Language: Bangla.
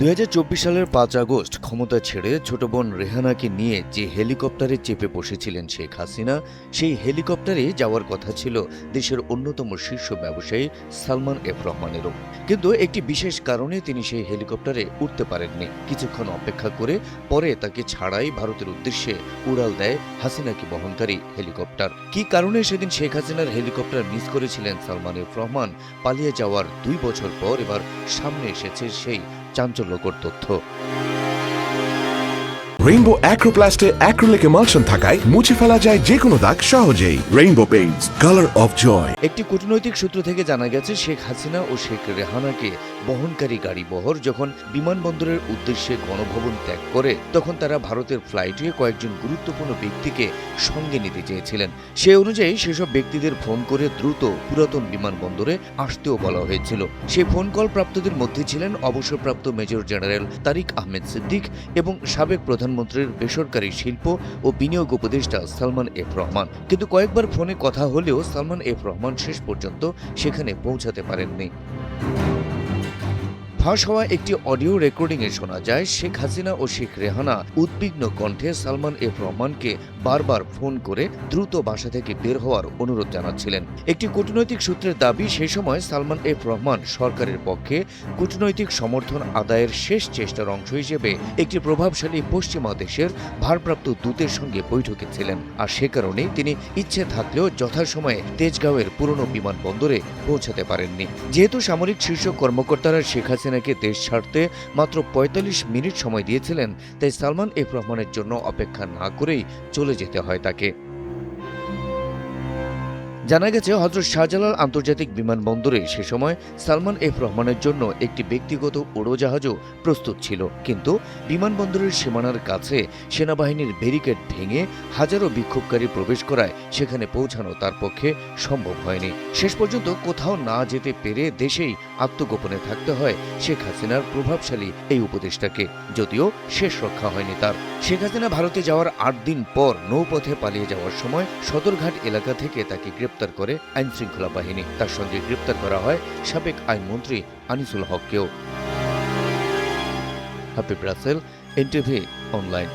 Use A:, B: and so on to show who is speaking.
A: ২০২৪ সালের ৫ আগস্ট ক্ষমতা ছেড়ে ছোট বোন রেহানাকে নিয়ে যে হেলিকপ্টারে চেপে বসেছিলেন শেখ হাসিনা, সেই হেলিকপ্টারে যাওয়ার কথা ছিল দেশের অন্যতম শীর্ষ ব্যবসায়ী সালমান এফ রহমানেরও। কিন্তু একটি বিশেষ কারণে তিনি সেই হেলিকপ্টারে উঠতে পারেননি। কিছুক্ষণ অপেক্ষা করে পরে তাকে ছাড়াই ভারতের উদ্দেশ্যে উড়াল দেয় হাসিনাকে বহনকারী হেলিকপ্টার। কী কারণে সেদিন শেখ হাসিনার হেলিকপ্টার মিস করেছিলেন সালমান এফ রহমান, পালিয়ে যাওয়ার ২ বছর পর এবার সামনে এসেছে সেই চাঞ্চল্যকর তথ্য।
B: রেইনবো অ্যাক্রোপ্লাস্টে অ্যাক্রিলিক এমালশন থাকায় মুছে ফেলা যায় যে কোনো দাগ সহজেই। Rainbow paints, colour of joy.
A: একটি কূটনৈতিক সূত্র থেকে জানা গেছে, শেখ হাসিনা ও শেখ রেহানাকে বহনকারী গাড়িবহর যখন বিমানবন্দরের উদ্দেশ্যে গণভবন ত্যাগ করে, তখন তারা ভারতের ফ্লাইটে কয়েকজন গুরুত্বপূর্ণ ব্যক্তিকে সঙ্গে নিতে চেয়েছিলেন। সে অনুযায়ী সেসব ব্যক্তিদের ফোন করে দ্রুত পুরাতন বিমানবন্দরে আসতেও বলা হয়েছিল। সেই ফোন কল প্রাপ্তদের মধ্যে ছিলেন অবসরপ্রাপ্ত মেজর জেনারেল তারিক আহমেদ সিদ্দিক এবং সাবেক প্রধানমন্ত্রীর বেসরকারি শিল্প ও বিনিয়োগ উপদেষ্টা সালমান এফ রহমান। কিন্তু কয়েকবার ফোনে কথা হলেও সালমান এফ রহমান শেষ পর্যন্ত সেখানে পৌঁছাতে পারেননি। ফাঁস হওয়া একটি অডিও রেকর্ডিংয়ে শোনা যায়, শেখ হাসিনা ও শেখ রেহানা উদ্বিগ্ন কণ্ঠে সালমান এফ রহমানকে বারবার ফোন করে দ্রুত বাসা থেকে বের হওয়ার অনুরোধ জানাচ্ছিলেন। একটি কূটনৈতিক সূত্রের দাবি, সেই সময় সালমান এফ রহমান সরকারের পক্ষে কূটনৈতিক সমর্থন আদায়ের শেষ চেষ্টার অংশ হিসেবে একটি প্রভাবশালী পশ্চিমা দেশের ভারপ্রাপ্ত দূতের সঙ্গে বৈঠকে ছিলেন। আর সে কারণেই তিনি ইচ্ছে থাকলেও যথাসময়ে তেজগাঁওয়ের পুরনো বিমানবন্দরে পৌঁছাতে পারেননি। যেহেতু সামরিক শীর্ষ কর্মকর্তারা শেখ হাসিনাকে দেশ ছাড়তে মাত্র ৪৫ মিনিট সময় দিয়েছিলেন, তাই সালমান এফ রহমানের জন্য অপেক্ষা না করেই চলে যেতে হয় তাকে। জানা গেছে, হযরত শাহজালাল আন্তর্জাতিক বিমানবন্দরে সে সময় সালমান এফ রহমানের জন্য একটি ব্যক্তিগত উড়োজাহাজও প্রস্তুত ছিল। কিন্তু বিমানবন্দরের সীমানার কাছে সেনাবাহিনীর ব্যারিকেড ভেঙে হাজারো বিক্ষোভকারী প্রবেশ করায় সেখানে পৌঁছানো তার পক্ষে সম্ভব হয়নি। শেষ পর্যন্ত কোথাও না যেতে পেরে দেশেই আত্মগোপনে থাকতে হয় শেখ হাসিনার প্রভাবশালী এই উপদেষ্টাকে। যদিও শেষ রক্ষা হয়নি তার। শেখ হাসিনা ভারতে যাওয়ার ৮ দিন পর নৌপথে পালিয়ে যাওয়ার সময় সদরঘাট এলাকা থেকে তাকে গ্রেপ্তার করে আইনশৃঙ্খলা বাহিনী। তার সঙ্গে গ্রেপ্তার করা হয় সাবেক আইনমন্ত্রী আনিসুল হককেও। Habib Rasel, NTV online.